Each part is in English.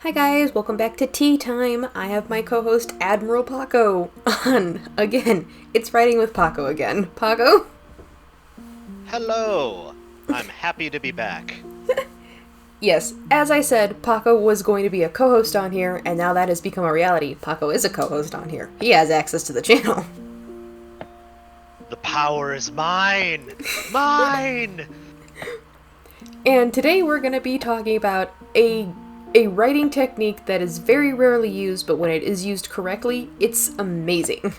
Hi guys, welcome back to Tea Time. I have my co-host Admiral Paco on again. It's Writing with Paco again. Paco? Hello! I'm happy to be back. Yes, as I said, Paco was going to be a co-host on here, and now that has become a reality. Paco is a co-host on here. He has access to the channel. The power is mine! Mine! And today we're going to be talking about a writing technique that is very rarely used, but when it is used correctly, it's amazing.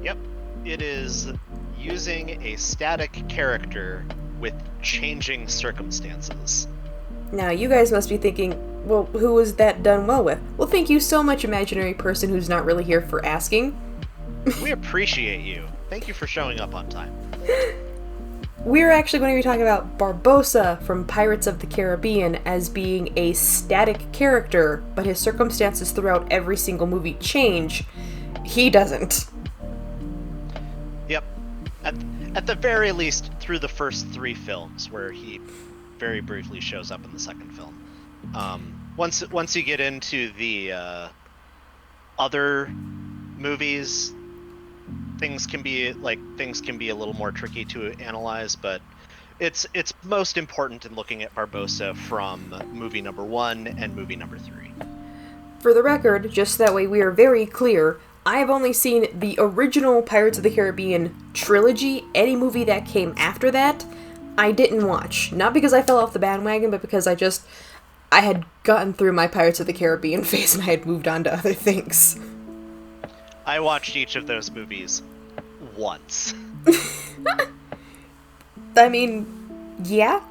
Yep, it is using a static character with changing circumstances. Now, you guys must be thinking, well, who was that done well with? Well, thank you so much, imaginary person who's not really here for asking. We appreciate you. Thank you for showing up on time. We're actually going to be talking about Barbossa from Pirates of the Caribbean as being a static character, but his circumstances throughout every single movie change. He doesn't. Yep. At the very least, through the first three films, where he very briefly shows up in the second film. Once you get into the other movies, things can be a little more tricky to analyze, but it's most important in looking at Barbossa from movie number 1 and movie number 3. For the record, just that way we are very clear, I have only seen the original Pirates of the Caribbean trilogy. Any movie that came after that, I didn't watch. Not because I fell off the bandwagon, but because I had gotten through my Pirates of the Caribbean phase and I had moved on to other things. I watched each of those movies once. I mean, yeah,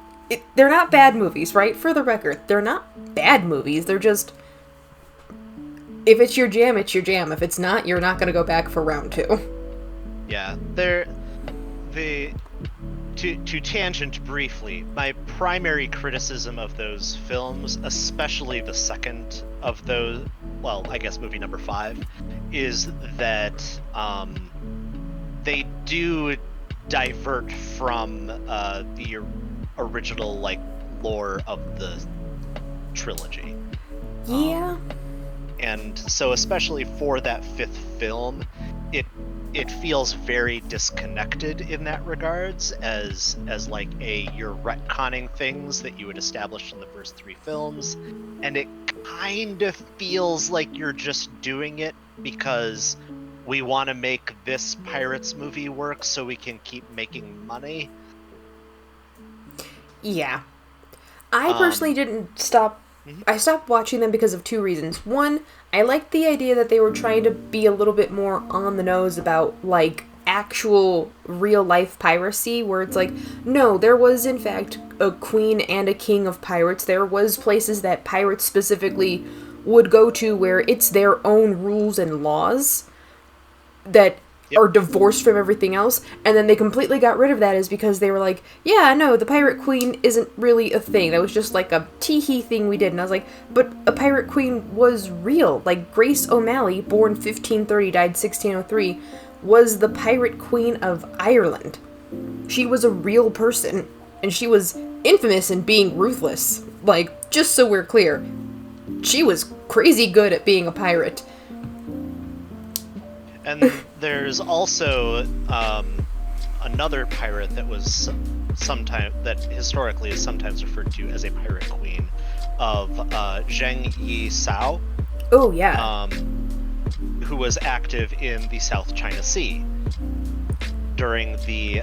they're not bad movies, right? For the record, they're not bad movies. They're just, if it's your jam, it's your jam. If it's not, you're not going to go back for round 2. Yeah, to tangent briefly, my primary criticism of those films, especially the second of those, well, I guess movie number 5, is that they do divert from the original lore of the trilogy. Yeah. And so especially for that 5th film, it feels very disconnected in that regards, as you're retconning things that you had established in the first 3 films, and it kind of feels like you're just doing it because we want to make this Pirates movie work so we can keep making money. Yeah. I personally didn't stop. I stopped watching them because of 2 reasons. One, I liked the idea that they were trying to be a little bit more on the nose about, actual real-life piracy, where it's no, there was, in fact, a queen and a king of pirates. There was places that pirates specifically would go to where it's their own rules and laws that are divorced from everything else, and then they completely got rid of that is because they were yeah, no, the pirate queen isn't really a thing. That was just a tee-hee thing we did. And I was but a pirate queen was real. Grace O'Malley, born 1530, died 1603, was the pirate queen of Ireland. She was a real person, and she was infamous in being ruthless. Just so we're clear, she was crazy good at being a pirate. And there's also another pirate that was historically is sometimes referred to as a pirate queen of Zheng Yi Sao. Oh yeah. Who was active in the South China Sea during the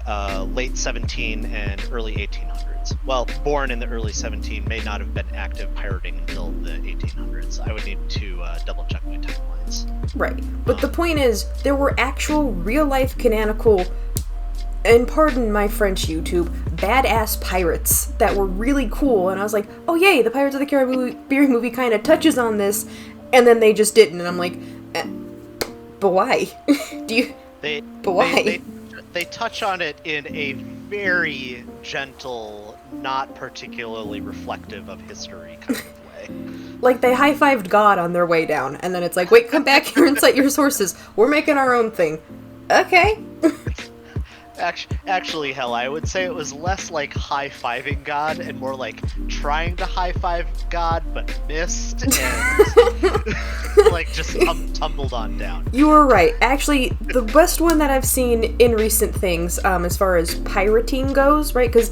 late 17 and early 1800s. Well, born in the early 17, may not have been active pirating until the 1800s. I would need to double check my timelines. Right. But the point is, there were actual real-life canonical, and pardon my French YouTube, badass pirates that were really cool, and I was oh yay, the Pirates of the Caribbean movie kind of touches on this, and then they just didn't, and I'm but why? But why? They touch on it in a very gentle, not particularly reflective of history kind of way. They high-fived God on their way down, and then it's wait, come back here and cite your sources. We're making our own thing. Okay. Actually, hell, I would say it was less like high-fiving God and more like trying to high-five God but missed and like just tumbled on down. You were right. Actually, the best one that I've seen in recent things, as far as pirating goes, right? Because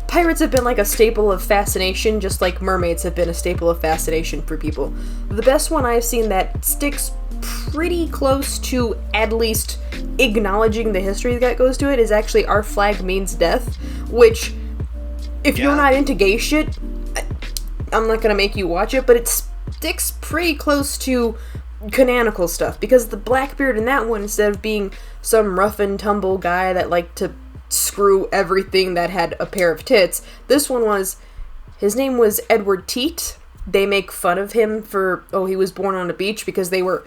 pirates have been like a staple of fascination, just like mermaids have been a staple of fascination for people. The best one I've seen that sticks pretty close to at least acknowledging the history that goes to it is actually Our Flag Means Death, which, if you're not into gay shit, I'm not gonna make you watch it, but it sticks pretty close to canonical stuff, because the Blackbeard in that one, instead of being some rough and tumble guy that liked to screw everything that had a pair of tits, this one was, his name was Edward Teat. They make fun of him for, he was born on a beach, because they were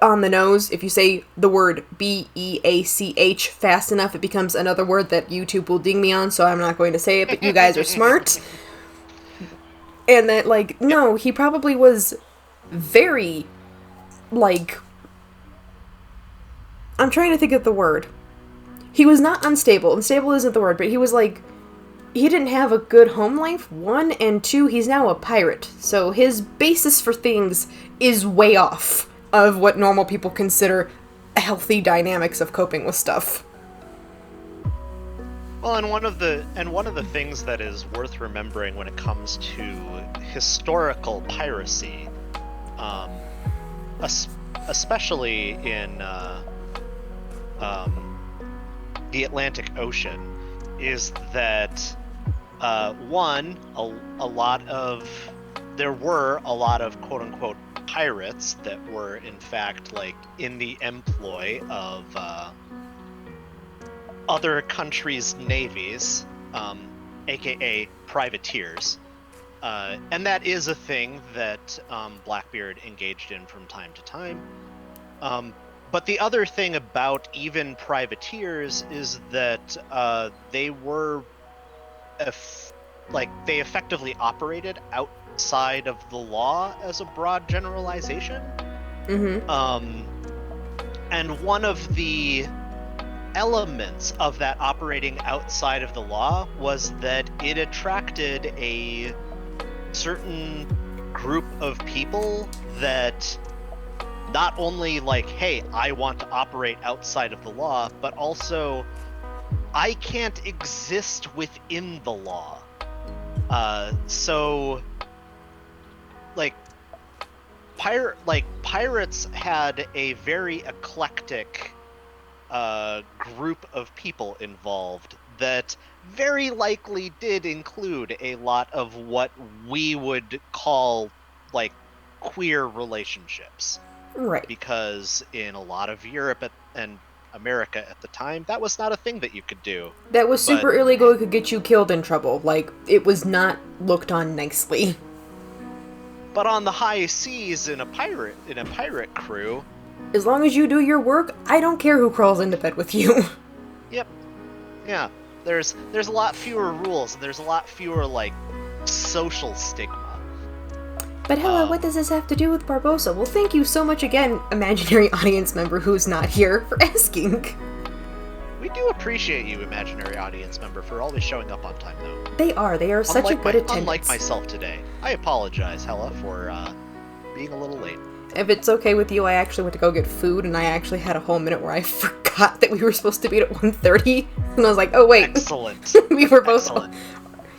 on the nose. If you say the word B-E-A-C-H fast enough, it becomes another word that YouTube will ding me on, so I'm not going to say it, but you guys are smart. And that, like, no, he probably was very, like, I'm trying to think of the word. He was not unstable. Unstable isn't the word, but he was, like, he didn't have a good home life, 1, and 2, he's now a pirate. So his basis for things is way off of what normal people consider healthy dynamics of coping with stuff. Well, and one of the things that is worth remembering when it comes to historical piracy, especially in the Atlantic Ocean, is that there were a lot of quote unquote pirates that were in fact like in the employ of other countries' navies, aka privateers, and that is a thing that Blackbeard engaged in from time to time. But the other thing about even privateers is that they were they effectively operated outside of the law as a broad generalization. Mm-hmm. And one of the elements of that operating outside of the law was that it attracted a certain group of people that not only like, hey, I want to operate outside of the law, but also I can't exist within the law. So pirates had a very eclectic group of people involved that very likely did include a lot of what we would call like queer relationships. Right. Because in a lot of Europe and America at the time, that was not a thing that you could do. That was super illegal. It could get you killed in trouble. Like, it was not looked on nicely. But on the high seas in a pirate crew, as long as you do your work, I don't care who crawls into bed with you. Yep. Yeah. There's a lot fewer rules, and there's a lot fewer like social stigma. But hello, what does this have to do with Barbossa? Well, thank you so much again, imaginary audience member who's not here, for asking. We do appreciate you, imaginary audience member, for always showing up on time, though. They are such a good attendance. Unlike myself today. I apologize, Hella, for being a little late. If it's okay with you, I actually went to go get food, and I actually had a whole minute where I forgot that we were supposed to meet at 1:30, and I was like, oh wait. Excellent. We were both... Excellent.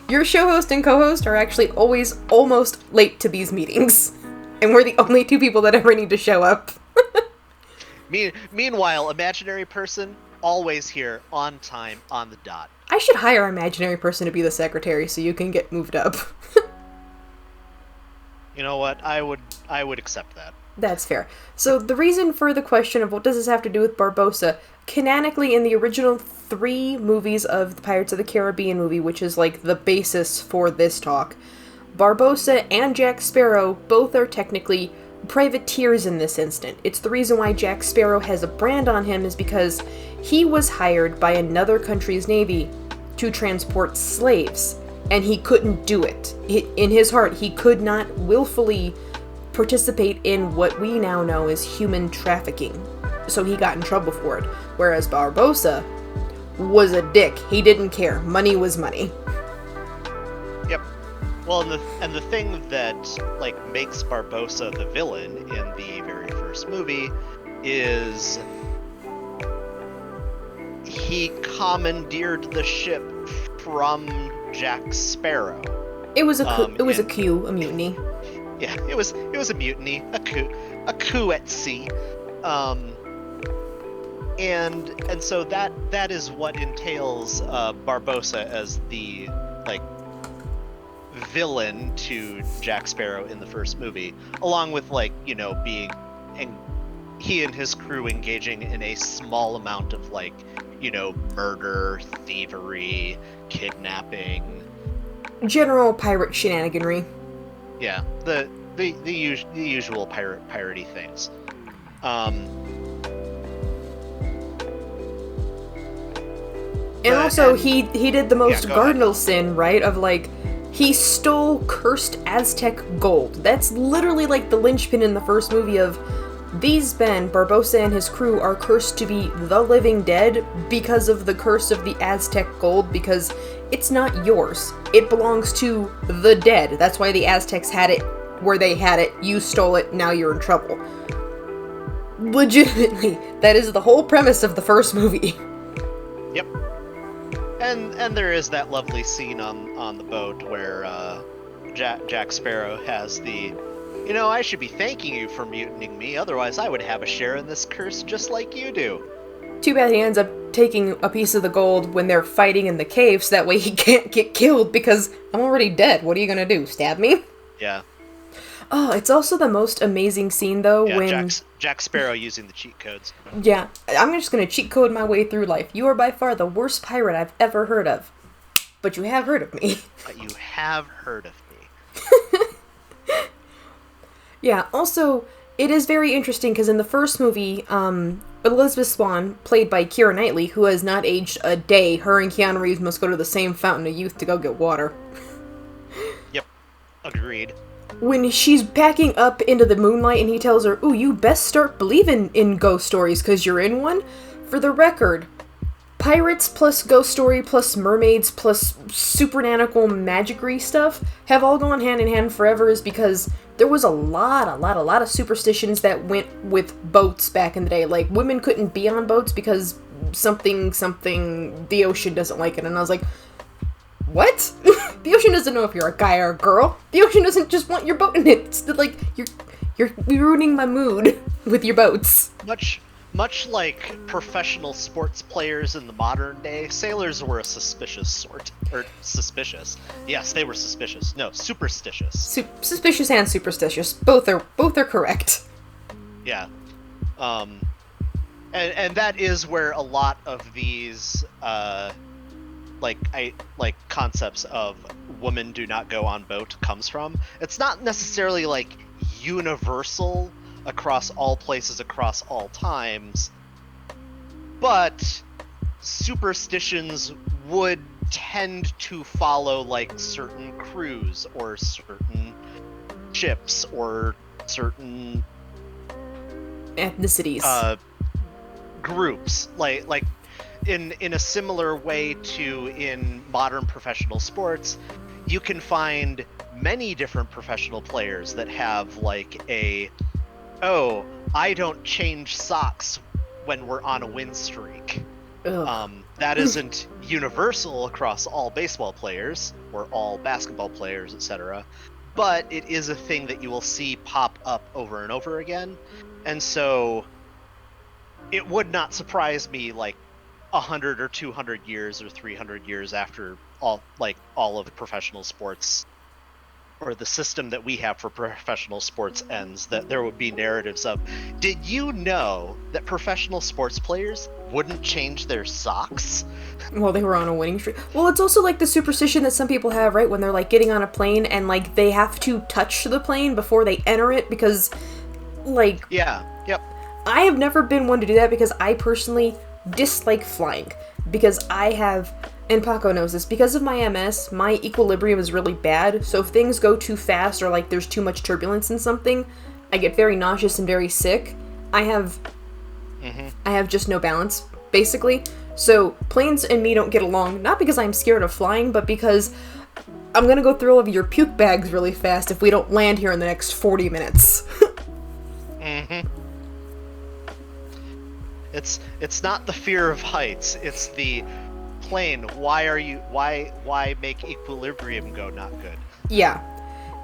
Your show host and co-host are actually always almost late to these meetings. And we're the only two people that ever need to show up. Meanwhile, imaginary person, always here, on time, on the dot. I should hire an imaginary person to be the secretary so you can get moved up. You know what? I would accept that. That's fair. So the reason for the question of what does this have to do with Barbossa, canonically in the original 3 movies of the Pirates of the Caribbean movie, which is like the basis for this talk, Barbossa and Jack Sparrow both are technically privateers in this instant. It's the reason why Jack Sparrow has a brand on him is because he was hired by another country's navy to transport slaves, and he couldn't do it. In his heart, he could not willfully participate in what we now know as human trafficking. So he got in trouble for it. Whereas Barbossa was a dick. He didn't care. Money was money. Yep. Well, and the thing that like makes Barbossa the villain in the very first movie is he commandeered the ship from Jack Sparrow. It was a coup, a mutiny. Yeah, it was a mutiny, a coup at sea. And so that is what entails Barbossa as the like villain to Jack Sparrow in the first movie, along with like, you know, he and his crew engaging in a small amount of like, you know, murder, thievery, kidnapping, general pirate shenaniganry. Yeah, the usual piratey things. And also, he did the most cardinal sin, right? Of like, he stole cursed Aztec gold. That's literally like the linchpin in the first movie of, these men, Barbossa and his crew, are cursed to be the living dead because of the curse of the Aztec gold, because it's not yours. It belongs to the dead. That's why the Aztecs had it where they had it. You stole it, now you're in trouble. Legitimately, that is the whole premise of the first movie. Yep. And there is that lovely scene on the boat where Jack Sparrow has the, you know, I should be thanking you for mutinying me, otherwise I would have a share in this curse just like you do. Too bad he ends up taking a piece of the gold when they're fighting in the cave, so that way he can't get killed, because I'm already dead. What are you gonna do, stab me? Yeah. Oh, it's also the most amazing scene, though, yeah, when... Jack Sparrow using the cheat codes. Yeah, I'm just gonna cheat code my way through life. You are by far the worst pirate I've ever heard of. But you have heard of me. But you have heard of me. Yeah, also, it is very interesting, because in the first movie, Elizabeth Swann, played by Keira Knightley, who has not aged a day, her and Keanu Reeves must go to the same fountain of youth to go get water. Yep, agreed. When she's packing up into the moonlight and he tells her, ooh, you best start believing in ghost stories because you're in one. For the record, pirates plus ghost story plus mermaids plus supernatural magicry stuff have all gone hand in hand forever, is because there was a lot of superstitions that went with boats back in the day. Like, women couldn't be on boats because something, the ocean doesn't like it. And I was like, what? The ocean doesn't know if you're a guy or a girl. The ocean doesn't just want your boat in it. It's like, you're ruining my mood with your boats. Much like professional sports players in the modern day, sailors were a suspicious sort. Or suspicious. Yes, they were suspicious. No, superstitious. Suspicious and superstitious. Both are correct. Yeah. And that is where a lot of these concepts of women do not go on boat comes from. It's not necessarily like universal across all places, across all times, but superstitions would tend to follow like certain crews or certain ships or certain ethnicities, groups, like in a similar way to in modern professional sports. You can find many different professional players that have like I don't change socks when we're on a win streak. That isn't universal across all baseball players or all basketball players, etc. But it is a thing that you will see pop up over and over again. And so it would not surprise me like 100 or 200 years or 300 years after all of the professional sports, or the system that we have for professional sports ends, that there would be narratives of, did you know that professional sports players wouldn't change their socks? Well, they were on a winning streak. Well, it's also like the superstition that some people have, right, when they're like getting on a plane and like they have to touch the plane before they enter it because, like... Yeah, yep. I have never been one to do that because I personally dislike flying. Because I have... And Paco knows this, because of my MS, my equilibrium is really bad, so if things go too fast or like there's too much turbulence in something, I get very nauseous and very sick. I have just no balance, basically. So planes and me don't get along, not because I'm scared of flying, but because I'm gonna go through all of your puke bags really fast if we don't land here in the next 40 minutes. Mm-hmm. It's not the fear of heights, it's the plane. Why make equilibrium go not good? Yeah.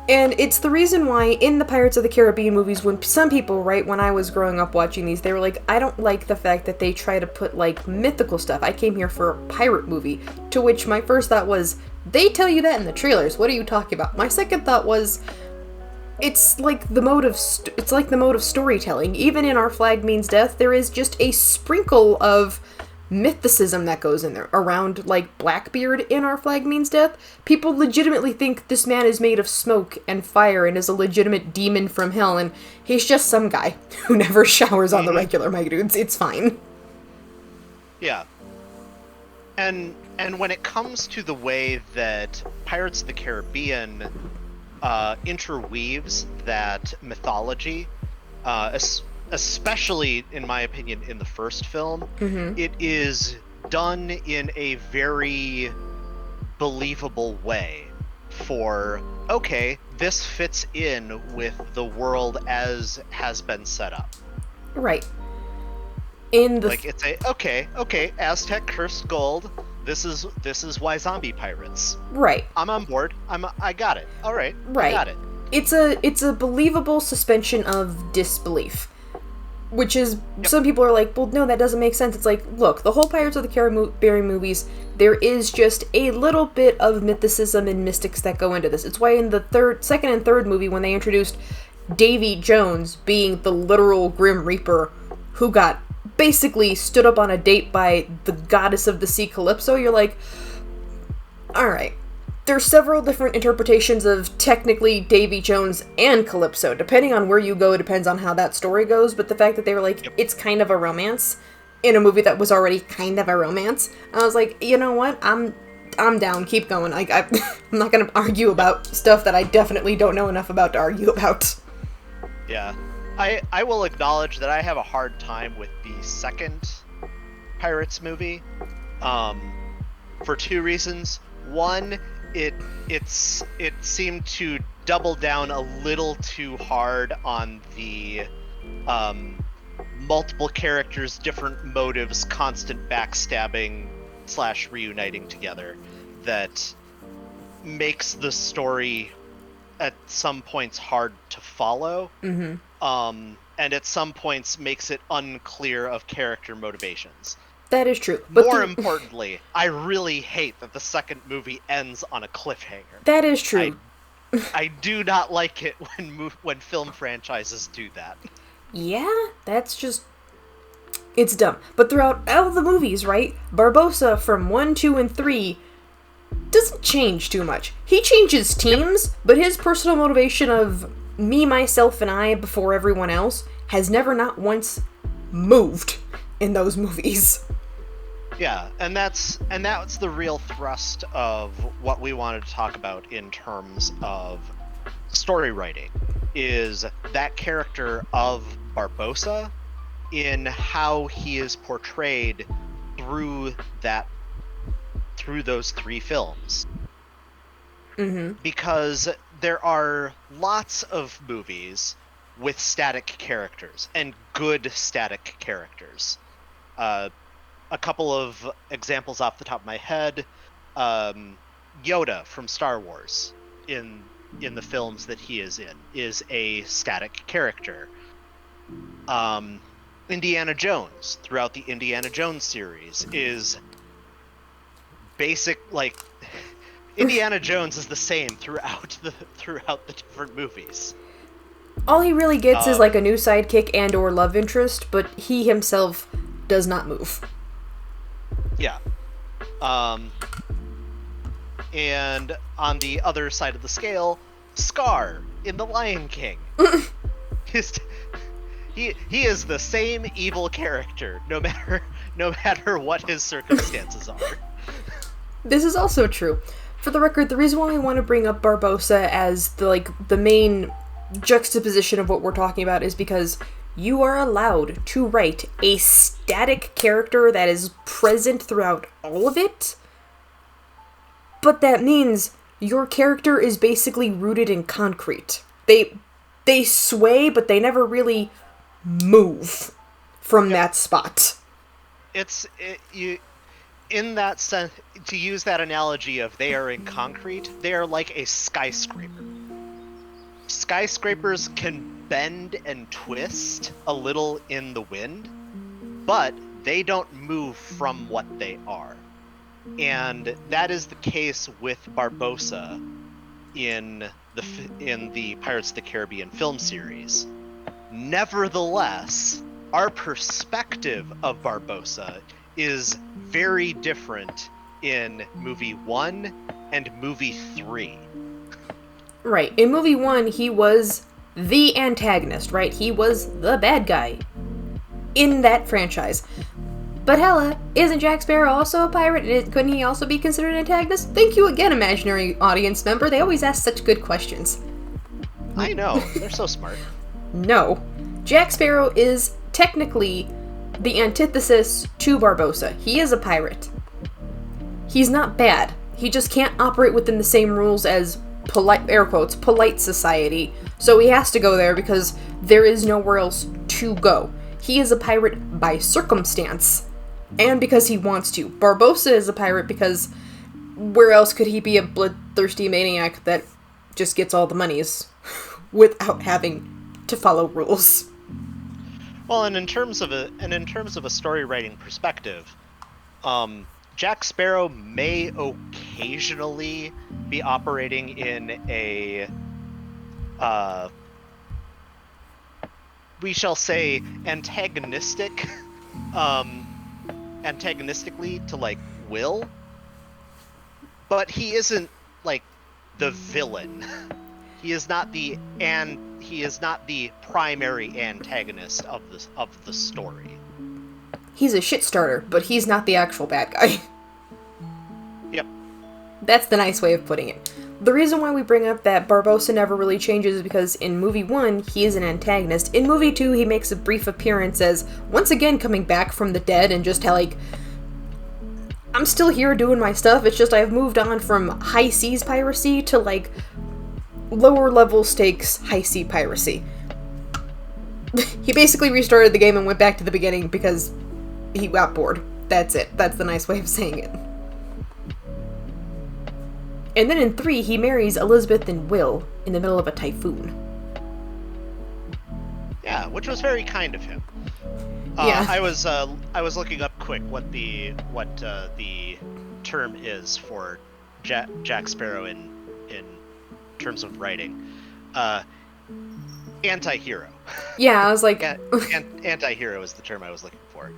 And it's the reason why in the Pirates of the Caribbean movies, when some people, right, when I was growing up watching these, they were like, I don't like the fact that they try to put, like, mythical stuff. I came here for a pirate movie. To which my first thought was, they tell you that in the trailers. What are you talking about? My second thought was, it's like the mode of storytelling. Even in Our Flag Means Death, there is just a sprinkle of mythicism that goes in there around, like, Blackbeard in Our Flag Means Death. People legitimately think this man is made of smoke and fire and is a legitimate demon from hell, and he's just some guy who never showers on the regular, my dudes. It's fine. Yeah. And when it comes to the way that Pirates of the Caribbean interweaves that mythology, especially, in my opinion, in the first film, it is done in a very believable way for, okay, this fits in with the world as has been set up. Right. In the like, it's okay, Aztec cursed gold, this is why zombie pirates. Right. I'm on board. I got it. All right. Right. I got it. It's a believable suspension of disbelief. Which is, some people are like, well, no, that doesn't make sense. It's like, look, the whole Pirates of the Caribbean movies, there is just a little bit of mythicism and mystics that go into this. It's why in the second and third movie, when they introduced Davy Jones being the literal Grim Reaper, who got basically stood up on a date by the goddess of the sea, Calypso, you're like, alright. There's several different interpretations of technically Davy Jones and Calypso. Depending on where you go, it depends on how that story goes, but the fact that they were like, it's kind of a romance, in a movie that was already kind of a romance, I was like, you know what, I'm down, keep going. I'm not gonna argue about stuff that I definitely don't know enough about to argue about. Yeah. I will acknowledge that I have a hard time with the second Pirates movie, for two reasons. One, it seemed to double down a little too hard on the multiple characters, different motives, constant backstabbing / reuniting together that makes the story at some points hard to follow. And at some points makes it unclear of character motivations. That is true. But more importantly, I really hate that the second movie ends on a cliffhanger. That is true. I do not like it when film franchises do that. Yeah, that's just... It's dumb. But throughout all the movies, right, Barbossa from 1, 2, and 3 doesn't change too much. He changes teams, but his personal motivation of me, myself, and I before everyone else has never not once moved in those movies. Yeah, and that's the real thrust of what we wanted to talk about in terms of story writing, is that character of Barbossa in how he is portrayed through those three films. Because there are lots of movies with static characters, and good static characters. A couple of examples off the top of my head, Yoda from Star Wars in the films that he is in is a static character. Indiana Jones throughout the Indiana Jones series is basic, like Indiana Jones is the same throughout the different movies. All he really gets is like a new sidekick and or love interest, but he himself does not move. Yeah. And on the other side of the scale, Scar in The Lion King. He is the same evil character, no matter what his circumstances are. This is also true. For the record, the reason why we want to bring up Barbossa as the main juxtaposition of what we're talking about is because you are allowed to write a static character that is present throughout all of it, but that means your character is basically rooted in concrete. They sway, but they never really move from that spot. In that sense, to use that analogy of they are in concrete, they are like a skyscraper. Skyscrapers can bend and twist a little in the wind, but they don't move from what they are. And that is the case with Barbossa in the Pirates of the Caribbean film series. Nevertheless, our perspective of Barbossa is very different in movie 1 and movie 3. Right. In movie 1, he was the antagonist, right? He was the bad guy in that franchise. But hella, isn't Jack Sparrow also a pirate? Couldn't he also be considered an antagonist? Thank you again, imaginary audience member. They always ask such good questions. I know. They're so smart. No. Jack Sparrow is technically the antithesis to Barbossa. He is a pirate. He's not bad. He just can't operate within the same rules as polite, air quotes, polite society. So he has to go there because there is nowhere else to go. He is a pirate by circumstance. And because he wants to. Barbossa is a pirate because where else could he be a bloodthirsty maniac that just gets all the monies without having to follow rules? Well, and in terms of a story writing perspective, Jack Sparrow may occasionally be operating in a we shall say antagonistically to like Will, but he isn't like the villain. He is not the primary antagonist of the story. He's a shit starter, but he's not the actual bad guy. Yep. That's the nice way of putting it. The reason why we bring up that Barbossa never really changes is because in movie 1, he is an antagonist. In movie 2, he makes a brief appearance as, once again, coming back from the dead and just like, I'm still here doing my stuff, it's just I've moved on from high seas piracy to like lower level stakes high sea piracy. He basically restarted the game and went back to the beginning because he got bored. That's it. That's the nice way of saying it. And then in 3, he marries Elizabeth and Will in the middle of a typhoon. Yeah, which was very kind of him. Yeah. I was looking up quick what the term is for Jack Sparrow in terms of writing. Anti-hero. Yeah, I was like... Anti-hero is the term I was looking for.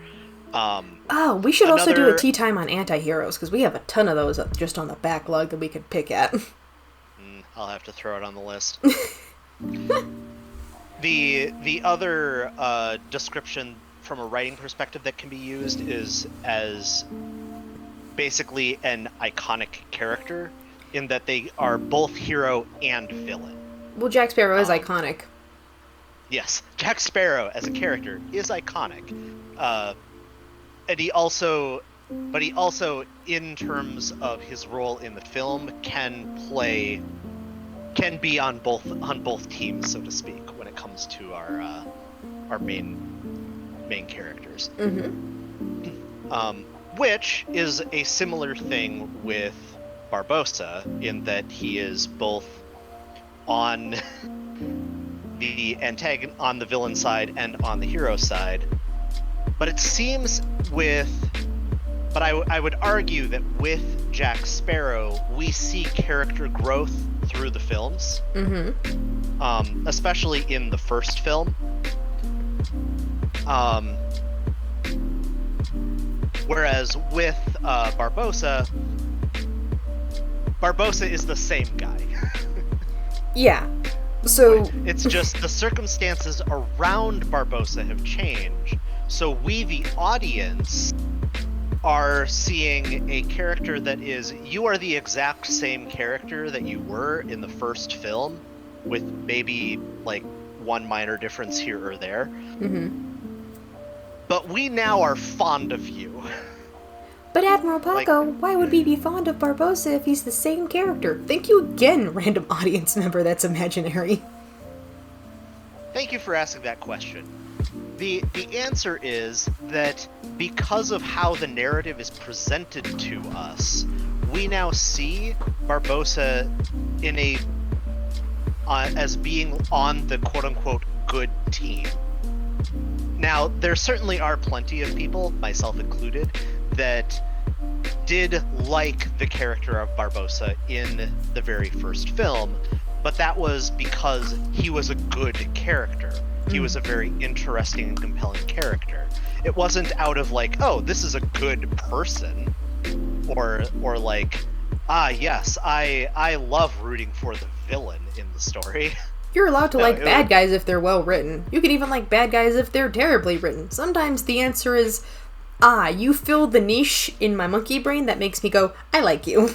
We should also do a tea time on anti-heroes, because we have a ton of those just on the backlog that we could pick at. I'll have to throw it on the list. The other description from a writing perspective that can be used is as basically an iconic character, in that they are both hero and villain. Well, Jack Sparrow is iconic. Yes, Jack Sparrow as a character is iconic. And he also, in terms of his role in the film, can be on both teams, so to speak, when it comes to our main characters. Mm-hmm. Which is a similar thing with Barbossa, in that he is both on the on the villain side and on the hero side. But it seems I would argue that with Jack Sparrow, we see character growth through the films. Mm-hmm. Especially in the first film. Whereas with Barbossa is the same guy. Yeah. So it's just the circumstances around Barbossa have changed. So we, the audience, are seeing a character that is, you are the exact same character that you were in the first film, with maybe like one minor difference here or there. Mm-hmm. But we now are fond of you. But Admiral Paco, why would we be fond of Barbossa if he's the same character? Thank you again, random audience member that's imaginary. Thank you for asking that question. The answer is that because of how the narrative is presented to us, we now see Barbossa in as being on the quote-unquote good team. Now, there certainly are plenty of people, myself included, that did like the character of Barbossa in the very first film, but that was because he was a good character. He was a very interesting and compelling character. It wasn't out of like, oh, this is a good person, or like, yes, I love rooting for the villain in the story. You're allowed to like bad guys if they're well written. You can even like bad guys if they're terribly written. Sometimes the answer is, you fill the niche in my monkey brain that makes me go, I like you.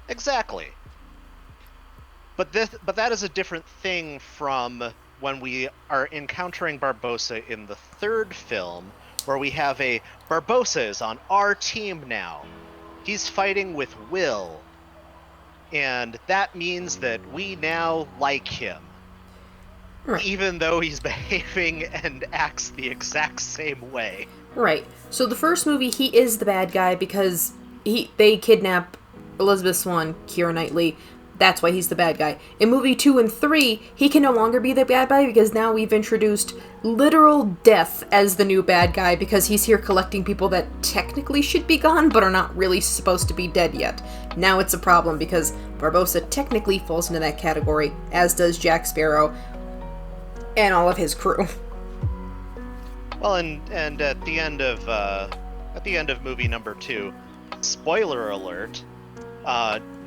Exactly. But that is a different thing from when we are encountering Barbossa in the third film, where we have Barbossa is on our team now. He's fighting with Will. And that means that we now like him. Right. Even though he's behaving and acts the exact same way. Right. So the first movie, he is the bad guy because they kidnap Elizabeth Swann, Keira Knightley. That's why he's the bad guy. In movie 2 and 3, he can no longer be the bad guy because now we've introduced literal death as the new bad guy because he's here collecting people that technically should be gone but are not really supposed to be dead yet. Now it's a problem because Barbossa technically falls into that category, as does Jack Sparrow and all of his crew. Well, and at the end of movie number 2, spoiler alert,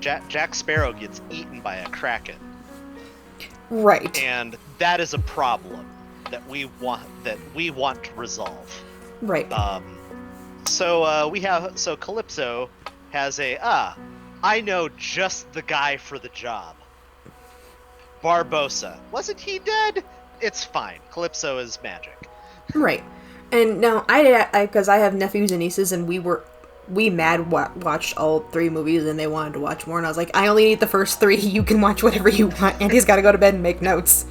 Jack Sparrow gets eaten by a kraken. Right. And that is a problem that we want to resolve. Right. So Calypso has I know just the guy for the job. Barbossa. Wasn't he dead? It's fine. Calypso is magic. Right. And now because I have nephews and nieces, and we watched all 3 movies, and they wanted to watch more, and I was like, I only need the first 3, you can watch whatever you want, Andy's gotta go to bed and make notes.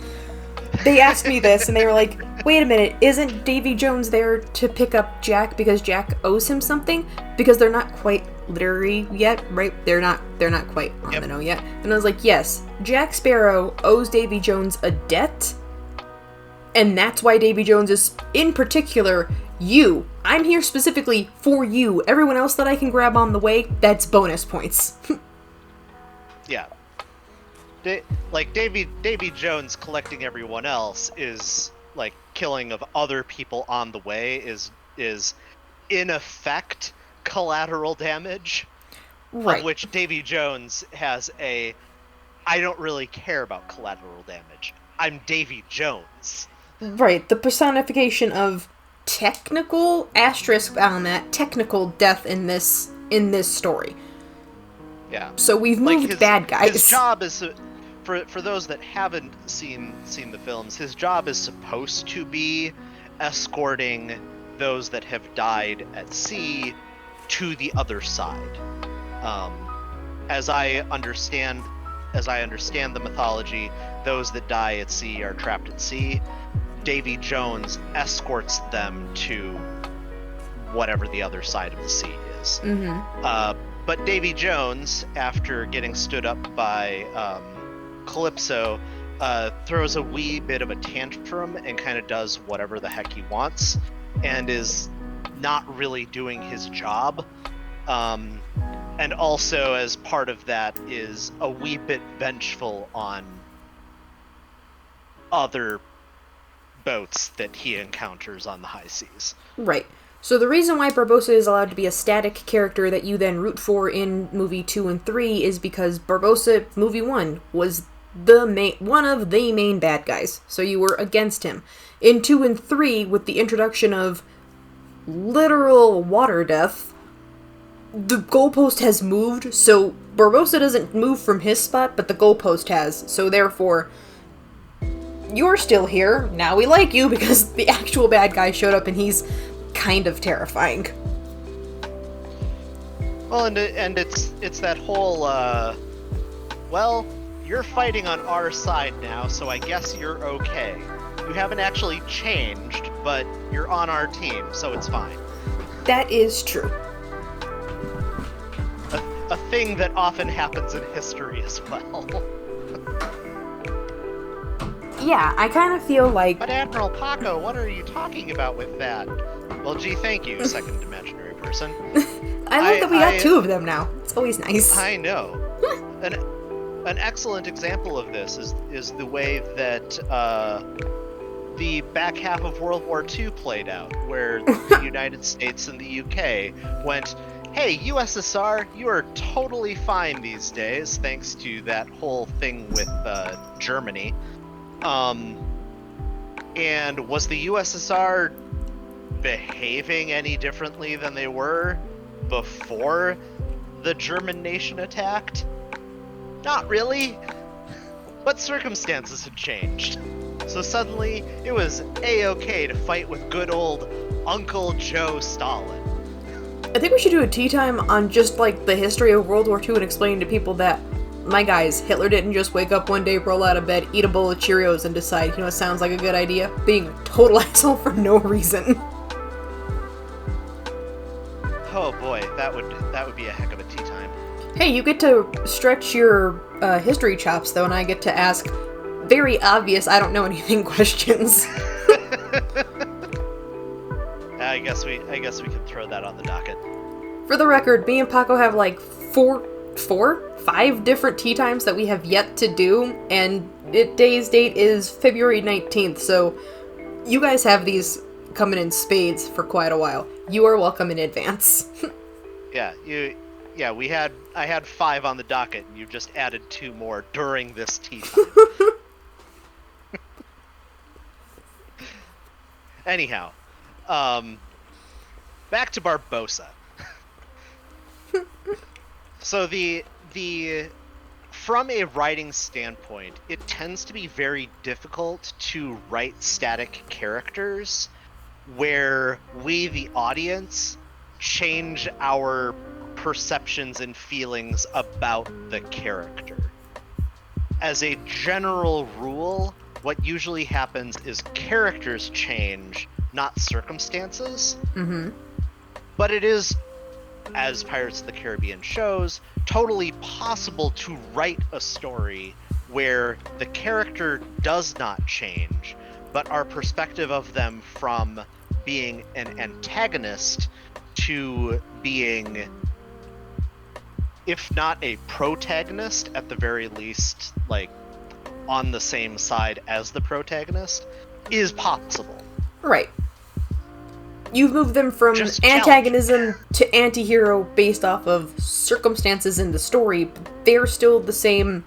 They asked me this, and they were like, wait a minute, isn't Davy Jones there to pick up Jack because Jack owes him something? Because they're not quite literary yet, right? They're not quite on the know yet. And I was like, yes, Jack Sparrow owes Davy Jones a debt, and that's why Davy Jones is, in particular, you. I'm here specifically for you. Everyone else that I can grab on the way, that's bonus points. Yeah. Davy Jones collecting everyone else is, like, killing of other people on the way is in effect collateral damage. Right. Of which Davy Jones has I don't really care about collateral damage. I'm Davy Jones. Right, the personification of technical asterisk on that technical death in this story. Yeah. So we've moved bad guys. His job is for those that haven't seen the films. His job is supposed to be escorting those that have died at sea to the other side. As I understand the mythology, those that die at sea are trapped at sea. Davy Jones escorts them to whatever the other side of the sea is. Mm-hmm. But Davy Jones, after getting stood up by Calypso, throws a wee bit of a tantrum and kind of does whatever the heck he wants, and is not really doing his job. And also, as part of that, is a wee bit vengeful on other boats that he encounters on the high seas. Right. So the reason why Barbossa is allowed to be a static character that you then root for in movie 2 and 3 is because Barbossa, movie 1, was one of the main bad guys. So you were against him. In 2 and 3, with the introduction of literal water death, the goalpost has moved, so Barbossa doesn't move from his spot, but the goalpost has. So therefore, you're still here. Now we like you because the actual bad guy showed up and he's kind of terrifying. Well, and it's that whole, well, you're fighting on our side now, so I guess you're okay. You haven't actually changed, but you're on our team, so it's fine. That is true. A thing that often happens in history as well. Yeah, I kind of feel like... But Admiral Paco, what are you talking about with that? Well, gee, thank you, second imaginary person. I love that we got two of them now. It's always nice. I know. An excellent example of this is the way that the back half of World War II played out, where the United States and the UK went, hey, USSR, you are totally fine these days, thanks to that whole thing with Germany. And was the USSR behaving any differently than they were before the German nation attacked? Not really. But circumstances had changed. So suddenly, it was A-okay to fight with good old Uncle Joe Stalin. I think we should do a tea time on just, like, the history of World War II and explain to people that, my guys, Hitler didn't just wake up one day, roll out of bed, eat a bowl of Cheerios, and decide, you know, it sounds like a good idea. Being a total asshole for no reason. Oh boy, that would be a heck of a tea time. Hey, you get to stretch your history chops, though, and I get to ask very obvious I don't know anything questions. I guess we can throw that on the docket. For the record, me and Paco have like five different tea times that we have yet to do, and today's date is February 19th, so you guys have these coming in spades for quite a while. You are welcome in advance. I had 5 on the docket, and you just added 2 more during this tea time. Anyhow, back to Barbossa. So the from a writing standpoint, it tends to be very difficult to write static characters where we, the audience, change our perceptions and feelings about the character. As a general rule, what usually happens is characters change, not circumstances. Mm-hmm. But it is, as Pirates of the Caribbean shows, totally possible to write a story where the character does not change, but our perspective of them from being an antagonist to being, if not a protagonist, at the very least, like, on the same side as the protagonist, is possible. Right. You've moved them from Just antagonism to anti-hero based off of circumstances in the story, but they're still the same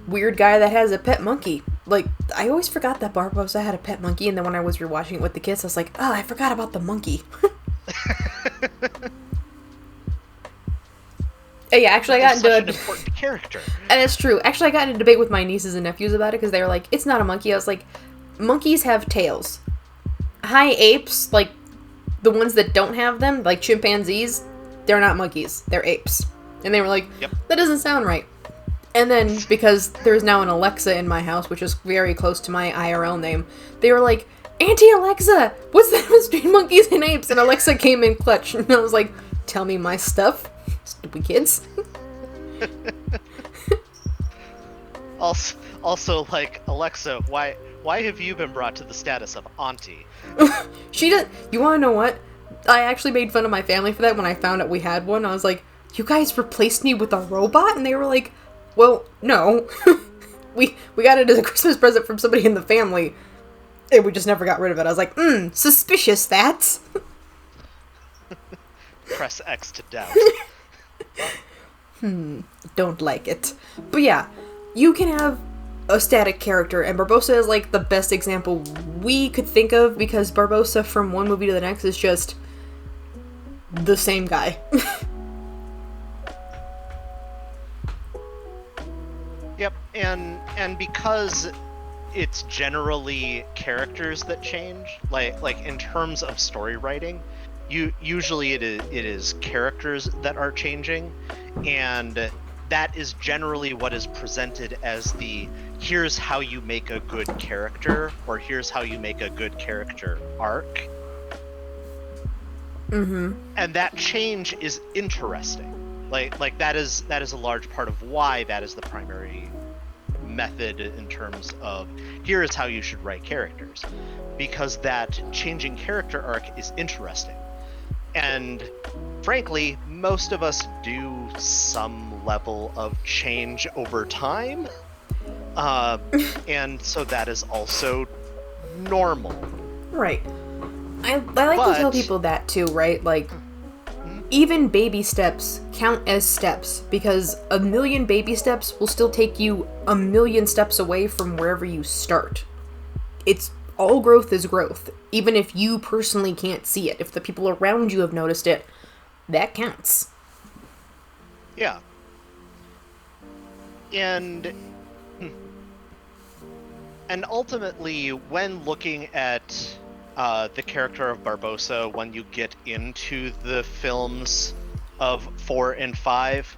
weird guy that has a pet monkey. Like, I always forgot that Barbossa had a pet monkey, and then when I was rewatching it with the kids, I was like, oh, I forgot about the monkey. Yeah, actually, I got into an important character. And it's true. Actually, I got in a debate with my nieces and nephews about it because they were like, "It's not a monkey." I was like, "Monkeys have tails. High apes, like the ones that don't have them, like chimpanzees, they're not monkeys. They're apes." And they were like, "Yep, that doesn't sound right." And then because there's now an Alexa in my house, which is very close to my IRL name, they were like, "Auntie Alexa, what's the difference between monkeys and apes?" And Alexa came in clutch, and I was like, "Tell me my stuff. Stupid kids." Also, like, Alexa, why have you been brought to the status of auntie? She does. You want to know what? I actually made fun of my family for that when I found out we had one. I was like, "You guys replaced me with a robot?" And they were like, "Well, no. we got it as a Christmas present from somebody in the family, and we just never got rid of it." I was like, suspicious that." Press X to doubt. Don't like it. But yeah, you can have a static character, and Barbossa is like the best example we could think of because Barbossa from one movie to the next is just the same guy. Yep, and because it's generally characters that change. Like in terms of story writing, usually it is characters that are changing, and that is generally what is presented as the here's how you make a good character, or here's how you make a good character arc. Mm-hmm. And that change is interesting. Like that is a large part of why that is the primary method in terms of here is how you should write characters, because that changing character arc is interesting. And frankly, most of us do some level of change over time, and so that is also normal. Right. I like to tell people that too, right? Like, even baby steps count as steps, because a million baby steps will still take you a million steps away from wherever you start. It's all growth is growth, even if you personally can't see it. If the people around you have noticed it, that counts. Yeah. And ultimately, when looking at the character of Barbossa, when you get into the films of 4 and 5,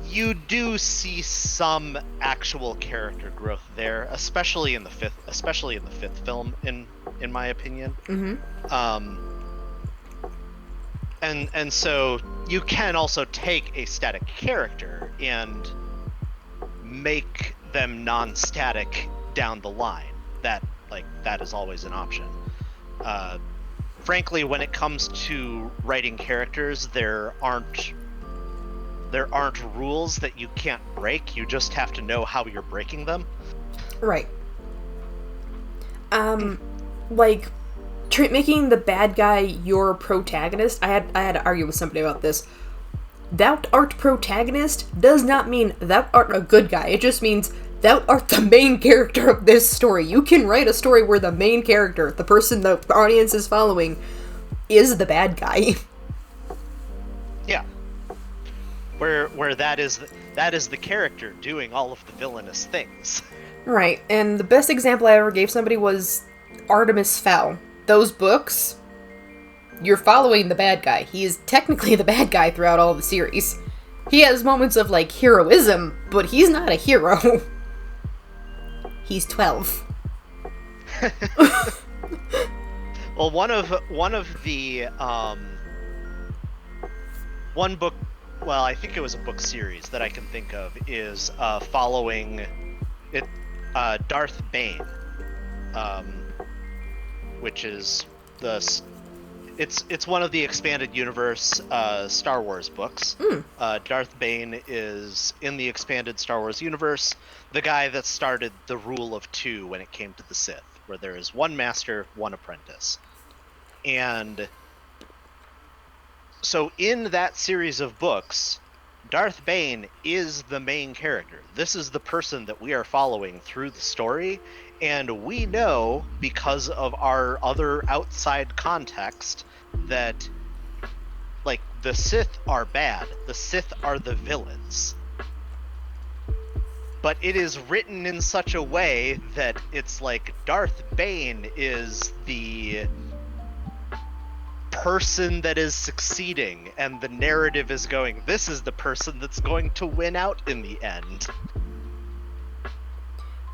you do see some actual character growth there, especially in the fifth film, in my opinion. Mm-hmm. And so you can also take a static character and make them non-static down the line. That is always an option. Frankly, when it comes to writing characters, there aren't rules that you can't break. You just have to know how you're breaking them. Right. Like, making the bad guy your protagonist. I had to argue with somebody about this. Thou art protagonist does not mean thou art a good guy. It just means thou art the main character of this story. You can write a story where the main character, the person the audience is following, is the bad guy. Yeah. Where that is the character doing all of the villainous things. Right, and the best example I ever gave somebody was Artemis Fowl. Those books, you're following the bad guy. He is technically the bad guy throughout all the series. He has moments of, like, heroism, but he's not a hero. He's 12. Well, one of the one book, well, I think it was a book series that I can think of, is following it, Darth Bane, which is it's one of the expanded universe Star Wars books. Darth Bane is in the expanded Star Wars universe the guy that started the rule of 2 when it came to the Sith, where there is one master, one apprentice. And so in that series of books, Darth Bane is the main character. This is the person that we are following through the story, and we know, because of our other outside context, that, like, the Sith are bad. The Sith are the villains. But it is written in such a way that it's like Darth Bane is the person that is succeeding, and the narrative is going, this is the person that's going to win out in the end.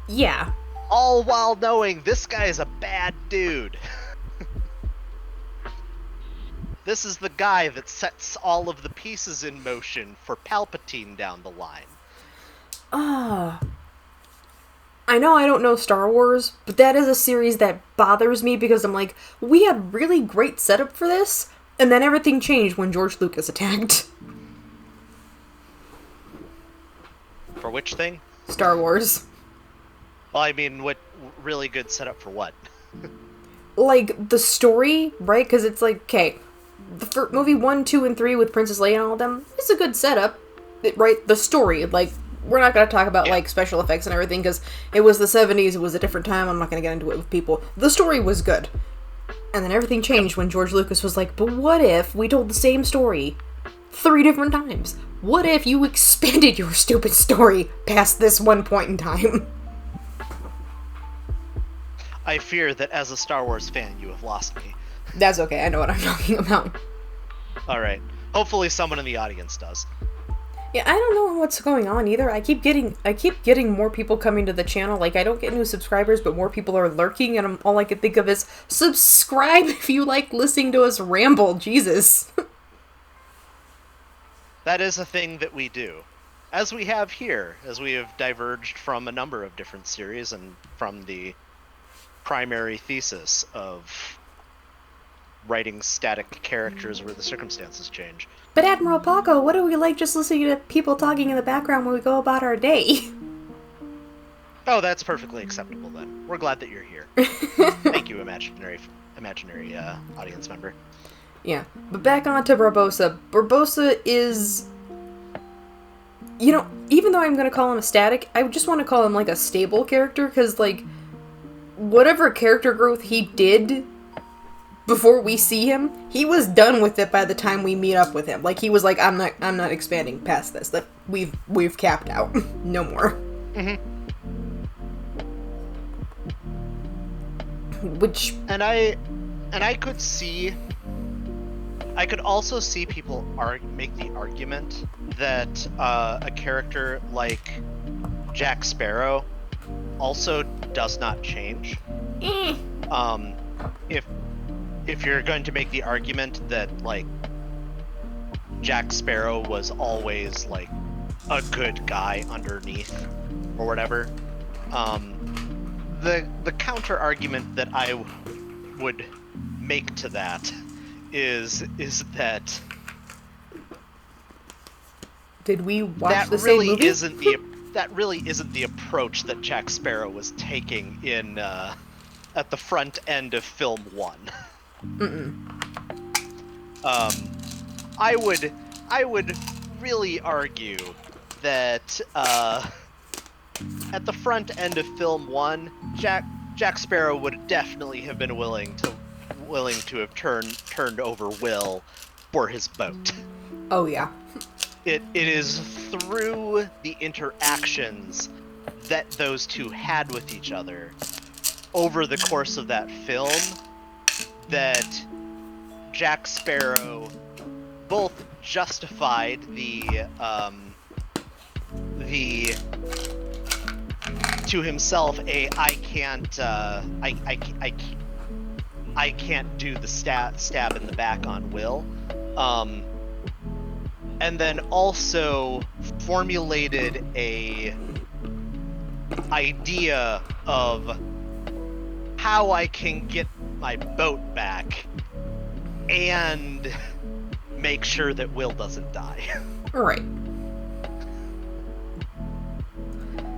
Yeah. All while knowing this guy is a bad dude. This is the guy that sets all of the pieces in motion for Palpatine down the line. I know I don't know Star Wars, but that is a series that bothers me because I'm like, we had really great setup for this, and then everything changed when George Lucas attacked. For which thing? Star Wars. Well, I mean, what really good setup for what? Like, the story, right? Because it's like, okay, movie 1, 2, and 3 with Princess Leia and all of them, it's a good setup, right? The story, like, we're not going to talk about, like, special effects and everything, because it was the 70s, it was a different time, I'm not going to get into it with people. The story was good. And then everything changed when George Lucas was like, but what if we told the same story 3 different times? What if you expanded your stupid story past this one point in time? I fear that as a Star Wars fan, you have lost me. That's okay. I know what I'm talking about. All right. Hopefully, someone in the audience does. Yeah, I don't know what's going on either. I keep getting more people coming to the channel. Like, I don't get new subscribers, but more people are lurking, and all I can think of is subscribe if you like listening to us ramble. Jesus. That is a thing that we do. As we have here, as we have diverged from a number of different series and from the primary thesis of writing static characters where the circumstances change. But Admiral Paco, what do we like just listening to people talking in the background when we go about our day? Oh, that's perfectly acceptable then. We're glad that you're here. Thank you, imaginary audience member. Yeah, but back on to Barbossa. Barbossa is... You know, even though I'm going to call him a static, I just want to call him, like, a stable character, because, like, whatever character growth he did before we see him, he was done with it by the time we meet up with him. Like, he was like, I'm not expanding past this. That we've capped out. No more. Mm-hmm. Which... And I could also see people make the argument that a character like Jack Sparrow also does not change. If you're going to make the argument that, like, Jack Sparrow was always, like, a good guy underneath or whatever, the counter argument that I would make to that is that did we watch the really same movie? That really isn't the approach that Jack Sparrow was taking in at the front end of film 1. I would really argue that at the front end of film 1, Jack Sparrow would definitely have been willing to have turned over Will for his boat. Oh yeah. It is through the interactions that those two had with each other over the course of that film that Jack Sparrow both justified the to himself I can't do the stab in the back on Will, and then also formulated a idea of how I can get my boat back and make sure that Will doesn't die. Right.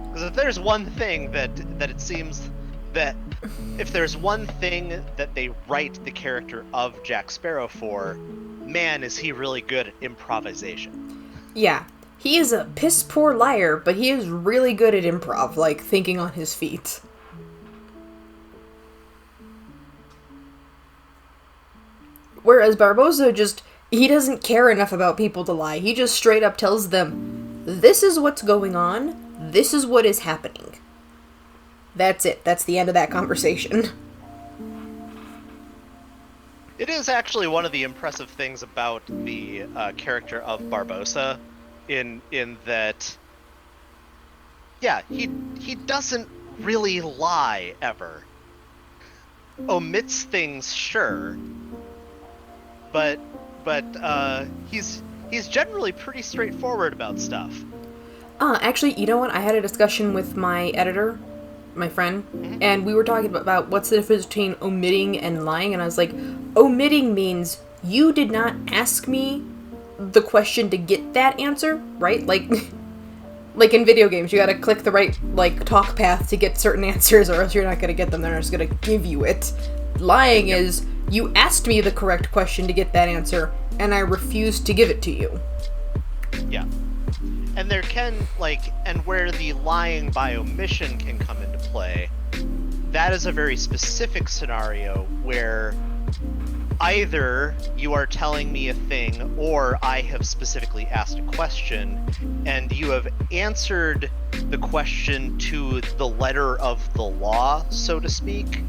Because if there's one thing that it seems that if there's one thing that they write the character of Jack Sparrow for, man, is he really good at improvisation. Yeah. He is a piss poor liar, but he is really good at improv, like thinking on his feet. Whereas Barbossa he doesn't care enough about people to lie. He just straight up tells them, this is what's going on, this is what is happening. That's it. That's the end of that conversation. It is actually one of the impressive things about the character of Barbossa, in that, yeah, he doesn't really lie ever. Omits things, sure, but he's generally pretty straightforward about stuff. Actually, you know what? I had a discussion with my editor, my friend, and we were talking about what's the difference between omitting and lying, and I was like, omitting means you did not ask me the question to get that answer, right? Like in video games, you gotta click the right, like, talk path to get certain answers, or else you're not gonna get them, they're just gonna give you it. Lying is, you asked me the correct question to get that answer, and I refused to give it to you. Yeah. And there can, and where the lying by omission can come into play, that is a very specific scenario where either you are telling me a thing, or I have specifically asked a question, and you have answered the question to the letter of the law, so to speak,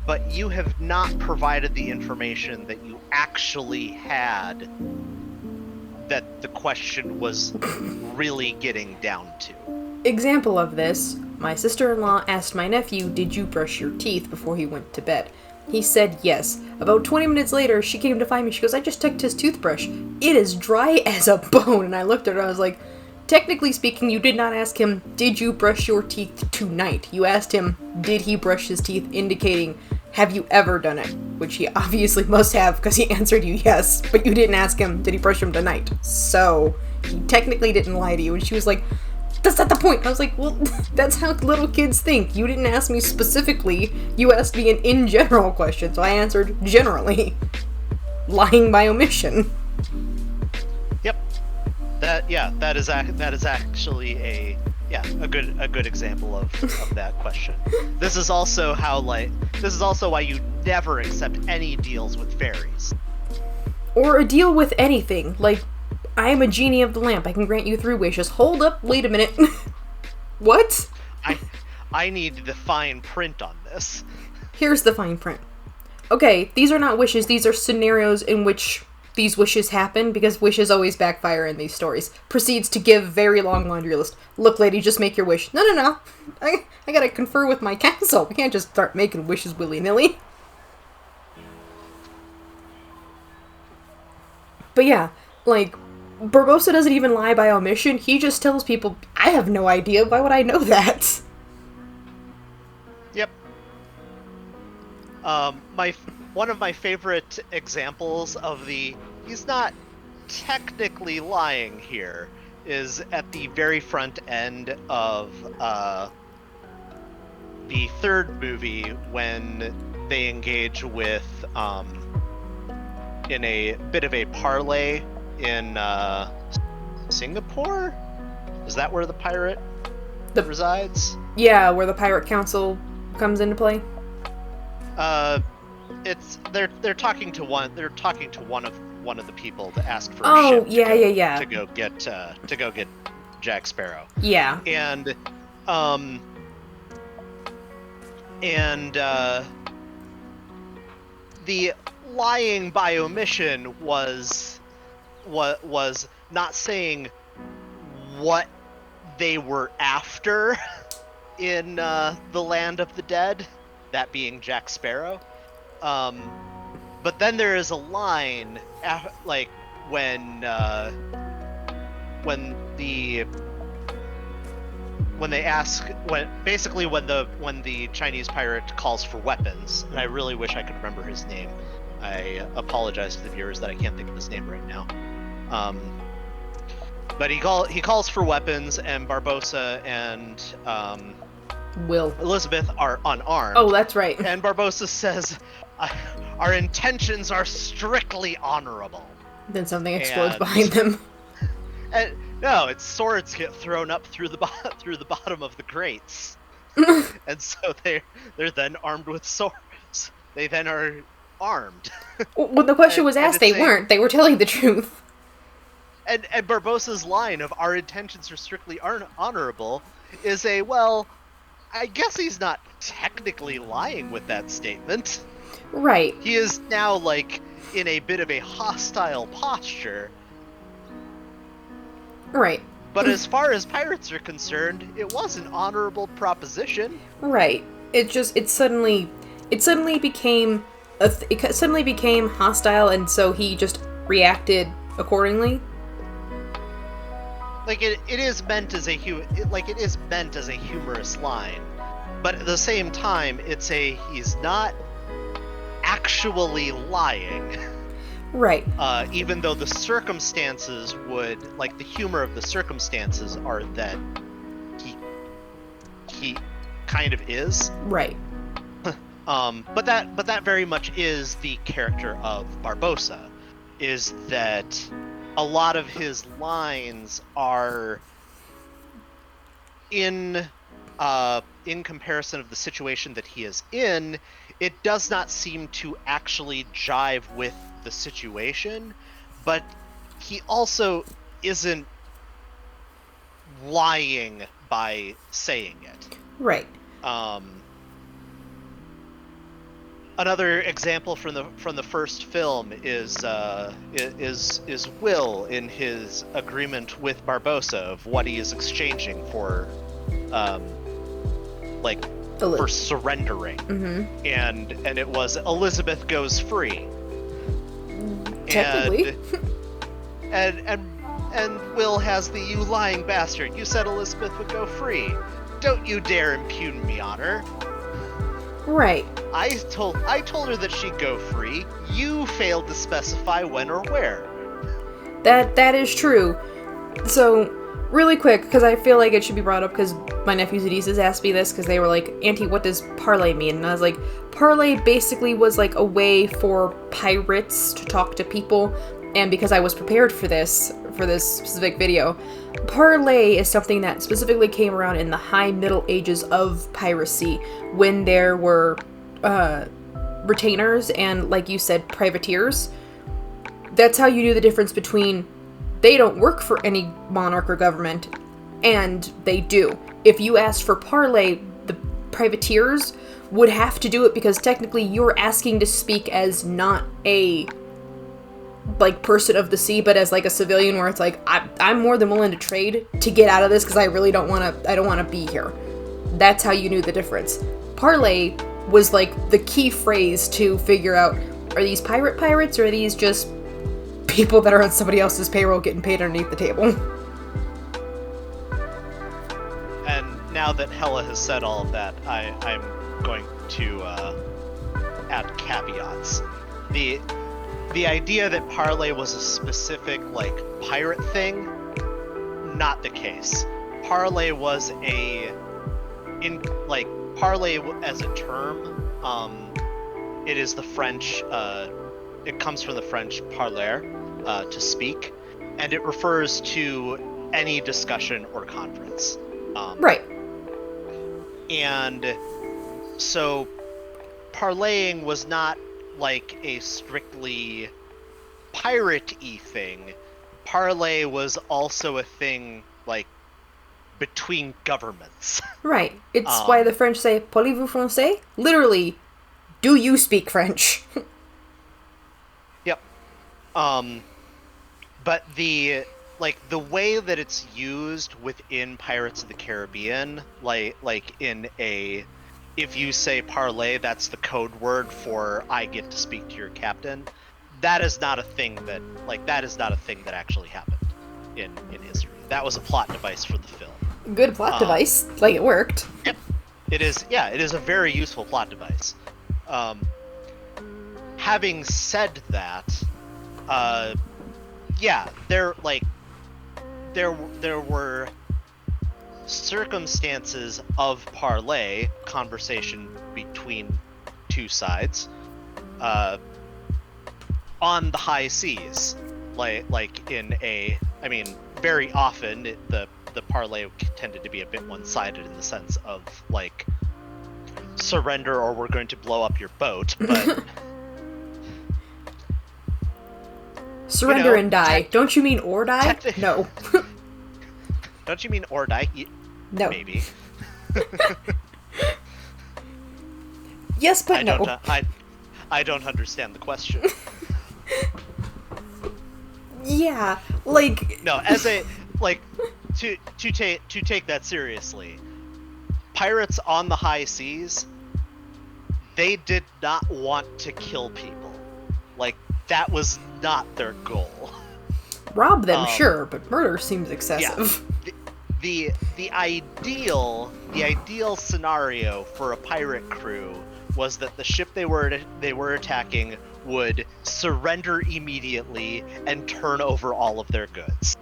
but you have not provided the information that you actually had that the question was really getting down to. Example of this, my sister-in-law asked my nephew, "Did you brush your teeth before he went to bed?" He said yes. About 20 minutes later, she came to find me. She goes, "I just took his toothbrush. It is dry as a bone." And I looked at her, I was like, technically speaking, you did not ask him, "Did you brush your teeth tonight?" You asked him, "Did he brush his teeth?" indicating, "Have you ever done it?" Which he obviously must have, because he answered you yes, but you didn't ask him, "Did he brush them tonight?" So, he technically didn't lie to you. And she was like, "That's not the point." I was like, well, that's how little kids think. You didn't ask me specifically. You asked me an in general question, so I answered generally. Lying by omission. Yep. That is actually a good example of that question. This is also why you never accept any deals with fairies. Or a deal with anything. Like, I am a genie of the lamp. I can grant you 3 wishes. Hold up, wait a minute. What? I need the fine print on this. Here's the fine print. Okay, these are not wishes, these are scenarios in which these wishes happen, because wishes always backfire in these stories. Proceeds to give very long laundry list. "Look, lady, just make your wish." No. I gotta confer with my council. We can't just start making wishes willy-nilly. But yeah, like, Barbossa doesn't even lie by omission. He just tells people, "I have no idea. Why would I know that?" Yep. One of my favorite examples of he's not technically lying here is at the very front end of the third movie, when they engage with in a bit of a parlay in Singapore? Is that where the pirate resides? Yeah, where the Pirate Council comes into play. They're talking to one of the people to ask for a ship to go get Jack Sparrow. Yeah. And the lying by omission was not saying what they were after in the Land of the Dead, that being Jack Sparrow. But then there is a line like when the Chinese pirate calls for weapons, and I really wish I could remember his name. I apologize to the viewers that I can't think of his name right now. But he calls for weapons, and Barbossa and Elizabeth are unarmed. Oh, that's right. And Barbossa says, "Our intentions are strictly honorable." Then something explodes behind them. And no, its swords get thrown up through the bottom of the grates, and so they're then armed with swords. They then are armed. When the question was asked, they weren't. They were telling the truth. And Barbossa's line of "our intentions are strictly honorable" is I guess he's not technically lying with that statement. Right. He is now, in a bit of a hostile posture. Right. But as far as pirates are concerned, it was an honorable proposition. Right. It suddenly became hostile, and so he just reacted accordingly. It is meant as a humorous line, but at the same time, he's not actually lying. Right. Even though the circumstances would, the humor of the circumstances are that he kind of is. Right. But that very much is the character of Barbossa, is that a lot of his lines are in in comparison of the situation that he is in, it does not seem to actually jive with the situation, but he also isn't lying by saying it. Right. Another example from the first film is Will in his agreement with Barbossa of what he is exchanging for, for surrendering, and it was Elizabeth goes free. Technically. And Will has the "you lying bastard, you said Elizabeth would go free. Don't you dare impugn me on her." Right. I told her that she'd go free. You failed to specify when or where. That is true. So, really quick, because I feel like it should be brought up, because my nephews and nieces asked me this, because they were like, "Auntie, what does parlay mean?" And I was like, parlay basically was like a way for pirates to talk to people, and because I was prepared for this specific video, parlay is something that specifically came around in the high Middle Ages of piracy, when there were retainers and, like you said, privateers. That's how you knew the difference between they don't work for any monarch or government, and they do. If you asked for parlay, the privateers would have to do it because technically you're asking to speak as not a person of the sea, but as like a civilian, where it's like, I'm more than willing to trade to get out of this because I really don't want to be here. That's how you knew the difference. Parlay was like the key phrase to figure out, are these pirates or are these just people that are on somebody else's payroll getting paid underneath the table? And now that Hella has said all of that, I'm going to add caveats. The idea that parlay was a specific, pirate thing, not the case. Parlay was parlay as a term, it is the French, it comes from the French parler, to speak, and it refers to any discussion or conference. Right. And so parlaying was not like a strictly pirate-y thing. Parlay was also a thing, between governments. Right. It's why the French say, "Parlez-vous français?" Literally, do you speak French? Yep. But the way that it's used within Pirates of the Caribbean, if you say parlay, that's the code word for I get to speak to your captain. That is not a thing that actually happened in history. That was a plot device for the film. Good plot device. It worked. Yep. It is a very useful plot device. Having said that, there were circumstances of parlay, conversation between two sides, on the high seas, very often the parlay tended to be a bit one-sided in the sense of surrender or we're going to blow up your boat, but surrender and die. Don't you mean or die? No. Don't you mean or die? No. Maybe. Yes, but no. I don't understand the question. Yeah, no, as a to take that seriously, pirates on the high seas, they did not want to kill people. That was not their goal. Rob them, sure, but murder seems excessive. Yeah. The ideal scenario for a pirate crew was that the ship they were attacking would surrender immediately and turn over all of their goods.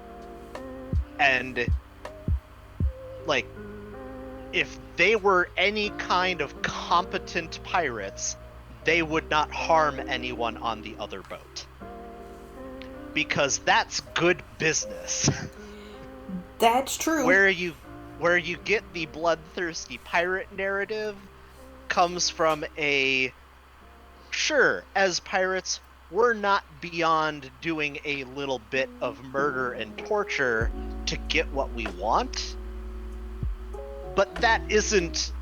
And if they were any kind of competent pirates, they would not harm anyone on the other boat. Because that's good business. That's true. Where where you get the bloodthirsty pirate narrative comes from sure, as pirates, we're not beyond doing a little bit of murder and torture to get what we want, but that isn't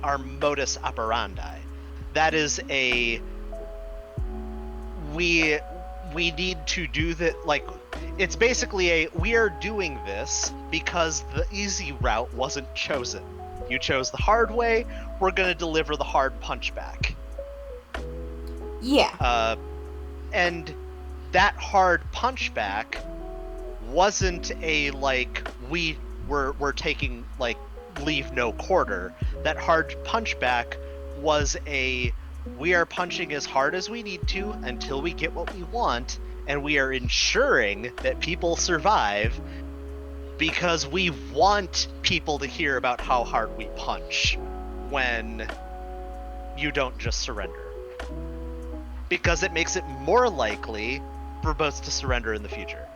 our modus operandi. That is we need to do that. Like, it's basically we are doing this because the easy route wasn't chosen. You chose the hard way, we're gonna deliver the hard punch back. Yeah. And that hard punch back wasn't we're taking leave no quarter. That hard punch back was we are punching as hard as we need to until we get what we want, and we are ensuring that people survive because we want people to hear about how hard we punch when you don't just surrender. Because it makes it more likely for boats to surrender in the future.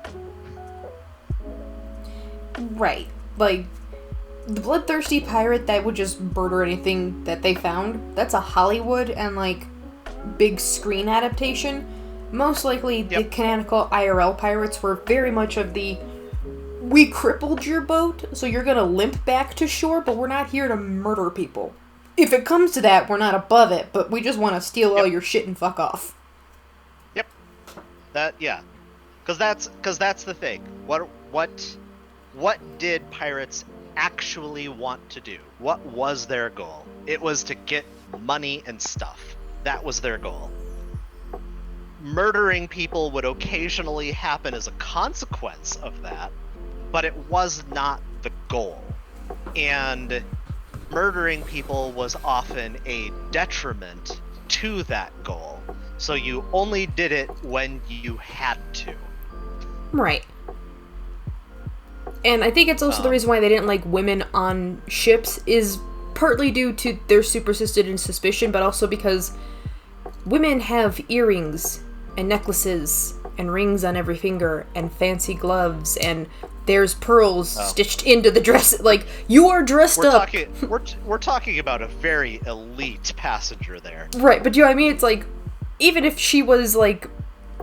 Right. Like, the bloodthirsty pirate that would just murder anything that they found, that's a Hollywood and, big screen adaptation. Most likely, the canonical IRL pirates were very much of we crippled your boat, so you're gonna limp back to shore, but we're not here to murder people. If it comes to that, we're not above it, but we just want to steal all your shit and fuck off. Yep. Because that's the thing. What did pirates actually want to do? What was their goal? It was to get money and stuff. That was their goal. Murdering people would occasionally happen as a consequence of that, but it was not the goal. And murdering people was often a detriment to that goal. So you only did it when you had to. Right. And I think it's also the reason why they didn't like women on ships is partly due to their superstition and suspicion, but also because women have earrings and necklaces and rings on every finger and fancy gloves, and there's pearls stitched into the dress. Like, you are dressed up. We're talking about a very elite passenger there. Right, but you know what I mean? It's like, even if she was like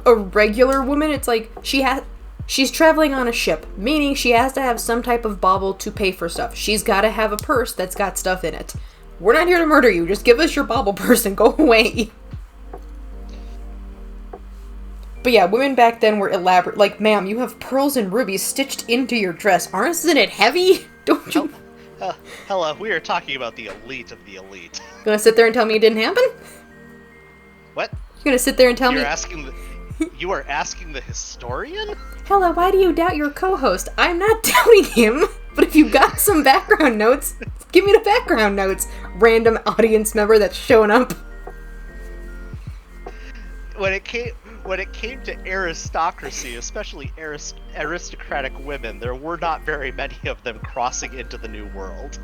a regular woman, it's like she's traveling on a ship, meaning she has to have some type of bauble to pay for stuff. She's got to have a purse that's got stuff in it. We're not here to murder you. Just give us your bauble purse and go away. But yeah, women back then were elaborate. Like, ma'am, you have pearls and rubies stitched into your dress. Isn't it heavy? Don't you... Hella, we are talking about the elite of the elite. Gonna sit there and tell me it didn't happen? What? You gonna sit there and tell me... You are asking the historian? Hella, why do you doubt your co-host? I'm not doubting him, but if you got some background notes, give me the background notes, random audience member that's showing up. When it came to aristocracy, especially aristocratic women, there were not very many of them crossing into the New World.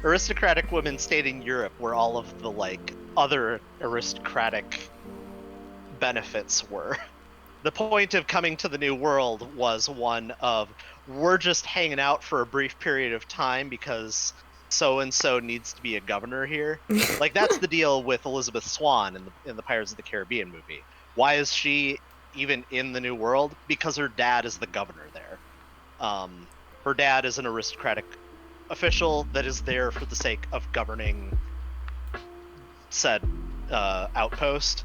Aristocratic women stayed in Europe, where all of the other aristocratic benefits were. The point of coming to the New World was one of, we're just hanging out for a brief period of time because so-and-so needs to be a governor here. That's the deal with Elizabeth Swann in the Pirates of the Caribbean movie. Why is she even in the New World? Because her dad is the governor there. Her dad is an aristocratic official that is there for the sake of governing said outpost.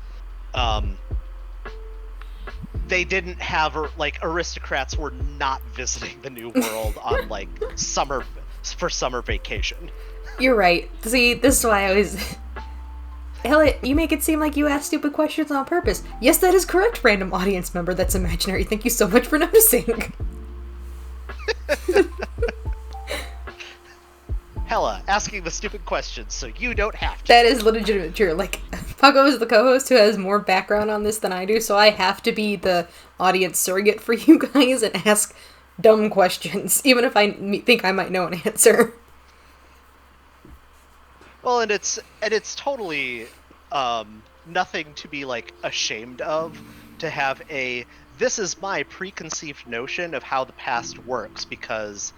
They didn't have aristocrats were not visiting the New World on summer vacation. You're right. See, this is why I always... Elliot, you make it seem like you ask stupid questions on purpose. Yes, that is correct, random audience member that's imaginary. Thank you so much for noticing. Hella, asking the stupid questions so you don't have to. That is legitimate true. Puggo is the co-host who has more background on this than I do, so I have to be the audience surrogate for you guys and ask dumb questions, even if I think I might know an answer. Well, and it's totally nothing to be ashamed of to have this is my preconceived notion of how the past works, because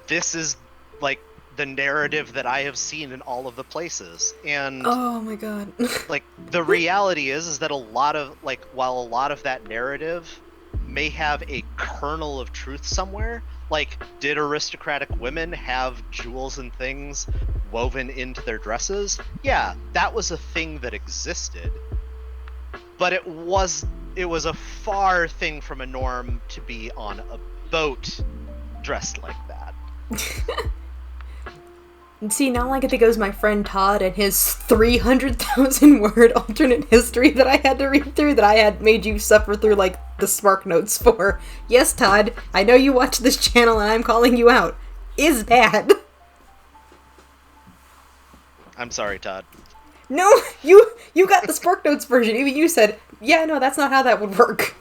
this is like the narrative that I have seen in all of the places. And oh my god. like the reality is that a lot of like while a lot of that narrative may have a kernel of truth somewhere, like did aristocratic women have jewels and things woven into their dresses? Yeah, that was a thing that existed. But it was a far thing from a norm to be on a boat dressed like that. And see, now all I can think of is my friend Todd and his 300,000 word alternate history that I had to read through, that I had made you suffer through, like, the Spark Notes for. Yes, Todd, I know you watch this channel and I'm calling you out. Is bad. I'm sorry, Todd. No, you got the Spark Notes version. Even you said, yeah, no, that's not how that would work.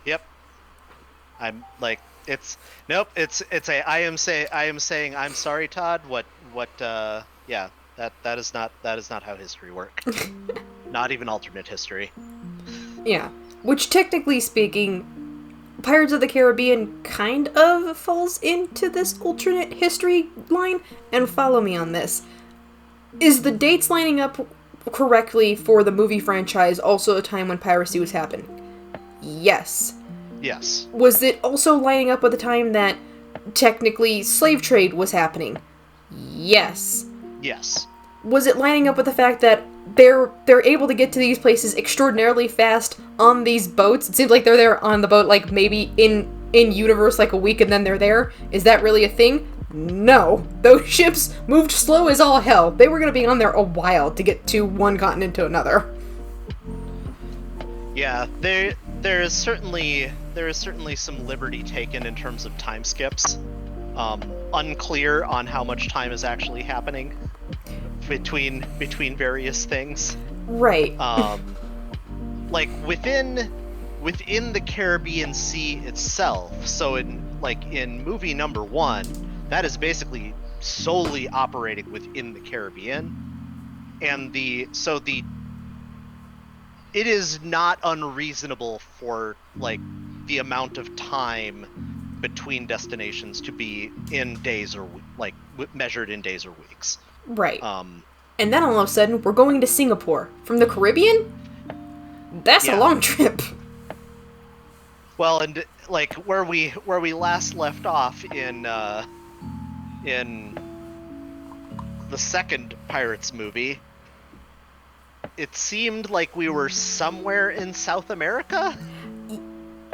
Yep. I'm like, I am saying I'm sorry, Todd. Yeah, that is not how history works. Not even alternate history. Yeah. Which, technically speaking, Pirates of the Caribbean kind of falls into this alternate history line, and follow me on this. Is the dates lining up correctly for the movie franchise also a time when piracy was happening? Yes. Yes. Was it also lining up with the time that technically slave trade was happening? Yes. Yes. Was it lining up with the fact that they're able to get to these places extraordinarily fast on these boats? It seems like they're there on the boat, like, maybe in universe, like, a week, and then they're there. Is that really a thing? No. Those ships moved slow as all hell. They were gonna be on there a while to get to one continent to another. Yeah, there is certainly some liberty taken in terms of time skips. Unclear on how much time is actually happening between various things. Right. Like within the Caribbean Sea itself. So in movie number 1, that is basically solely operating within the Caribbean, and it is not unreasonable for like the amount of time between destinations to be in days or measured in days or weeks. Right. And then all of a sudden we're going to Singapore from the Caribbean. That's a long trip. Well, and like where we last left off in the second Pirates movie, it seemed like we were somewhere in South America.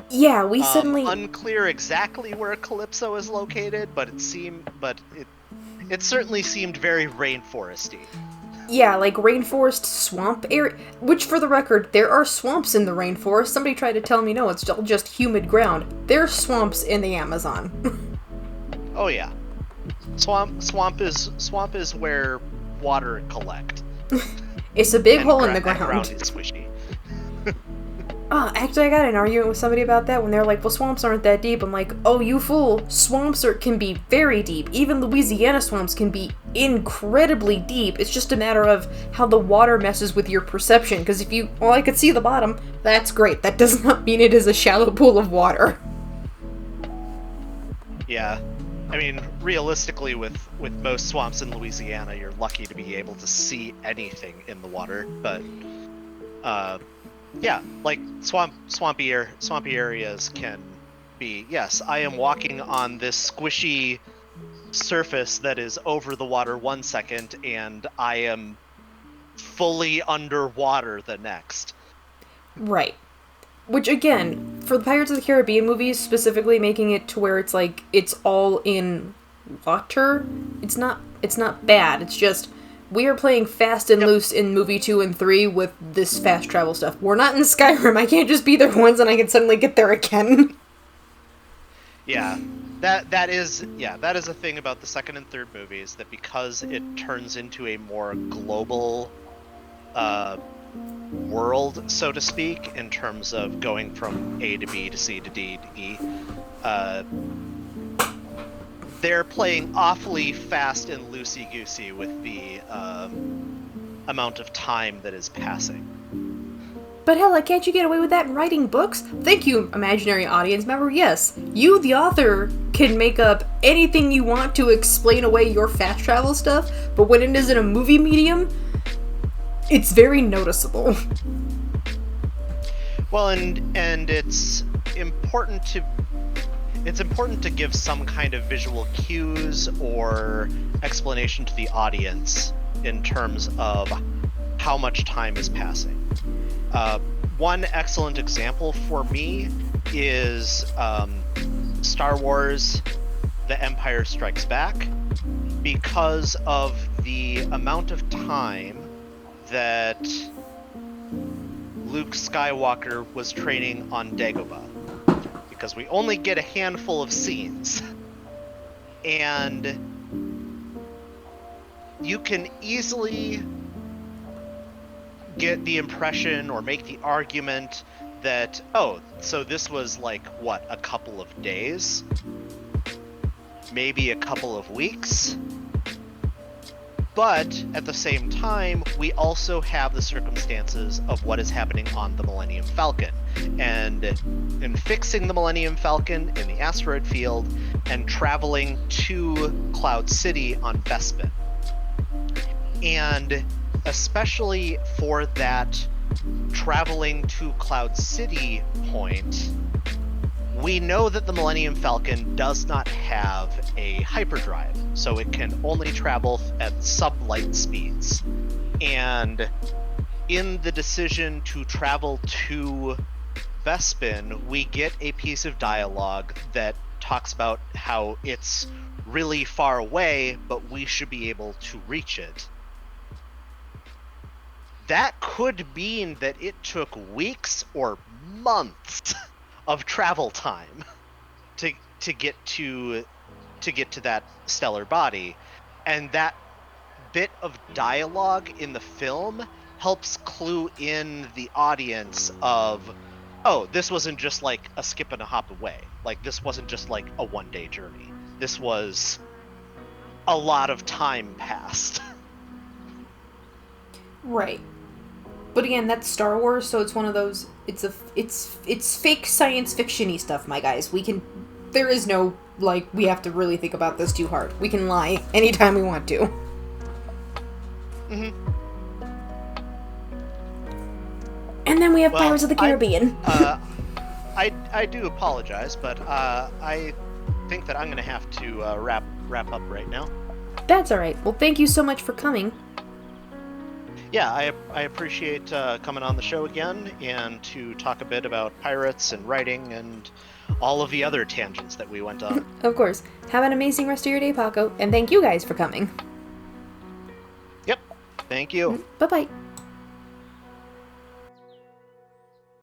Yeah, we suddenly... Unclear exactly where Calypso is located, but it certainly seemed very rainforesty. Yeah, like rainforest swamp area. Which, for the record, there are swamps in the rainforest. Somebody tried to tell me, no, it's all just humid ground. There's swamps in the Amazon. Oh yeah. Swamp is where water collect. It's a big hole in the ground. Ground is squishy. Oh, actually, I got in an argument with somebody about that when they're like, well, swamps aren't that deep. I'm like, oh, you fool. Swamps can be very deep. Even Louisiana swamps can be incredibly deep. It's just a matter of how the water messes with your perception. Because I could see the bottom, that's great. That does not mean it is a shallow pool of water. Yeah. I mean, realistically, with most swamps in Louisiana, you're lucky to be able to see anything in the water. But, yeah, like swampy areas can be. Yes, I am walking on this squishy surface that is over the water 1 second, and I am fully underwater the next. Right. Which, again, for the Pirates of the Caribbean movies, specifically making it to where it's like, it's all in water, it's not bad. It's just, we are playing fast and loose in movie 2 and 3 with this fast travel stuff. We're not in Skyrim. I can't just be there once and I can suddenly get there again. Yeah. That is a thing about the second and third movies, that because it turns into a more global world, so to speak, in terms of going from A to B to C to D to E, they're playing awfully fast and loosey-goosey with the amount of time that is passing. But hell, can't you get away with that in writing books? Thank you, imaginary audience member. Yes, you, the author, can make up anything you want to explain away your fast travel stuff, but when it is in a movie medium, it's very noticeable. Well, and it's important to give some kind of visual cues or explanation to the audience in terms of how much time is passing. One excellent example for me is Star Wars: The Empire Strikes Back, because of the amount of time that Luke Skywalker was training on Dagobah. Because we only get a handful of scenes. And you can easily get the impression or make the argument that, oh, so this was like, what, a couple of days? Maybe a couple of weeks? But at the same time, we also have the circumstances of what is happening on the Millennium Falcon. And in fixing the Millennium Falcon in the asteroid field and traveling to Cloud City on Bespin. And especially for that traveling to Cloud City point, we know that the Millennium Falcon does not have a hyperdrive, so it can only travel at sublight speeds. And in the decision to travel to Bespin, we get a piece of dialogue that talks about how it's really far away, but we should be able to reach it. That could mean that it took weeks or months of travel time to get to that stellar body, and that bit of dialogue in the film helps clue in the audience of, oh, this wasn't just like a skip and a hop away. Like, this wasn't just like a one-day journey. This was a lot of time passed. Right. But again, that's Star Wars, so it's one of those. It's fake science fiction-y stuff, my guys. There is no, like, we have to really think about this too hard. We can lie anytime we want to. Mm-hmm. And then we have Pirates of the Caribbean. I do apologize, but I think that I'm going to have to wrap up right now. That's alright. Well, thank you so much for coming. Yeah, I appreciate coming on the show again and to talk a bit about pirates and writing and all of the other tangents that we went on. Of course. Have an amazing rest of your day, Paco, and thank you guys for coming. Yep. Thank you. Bye-bye.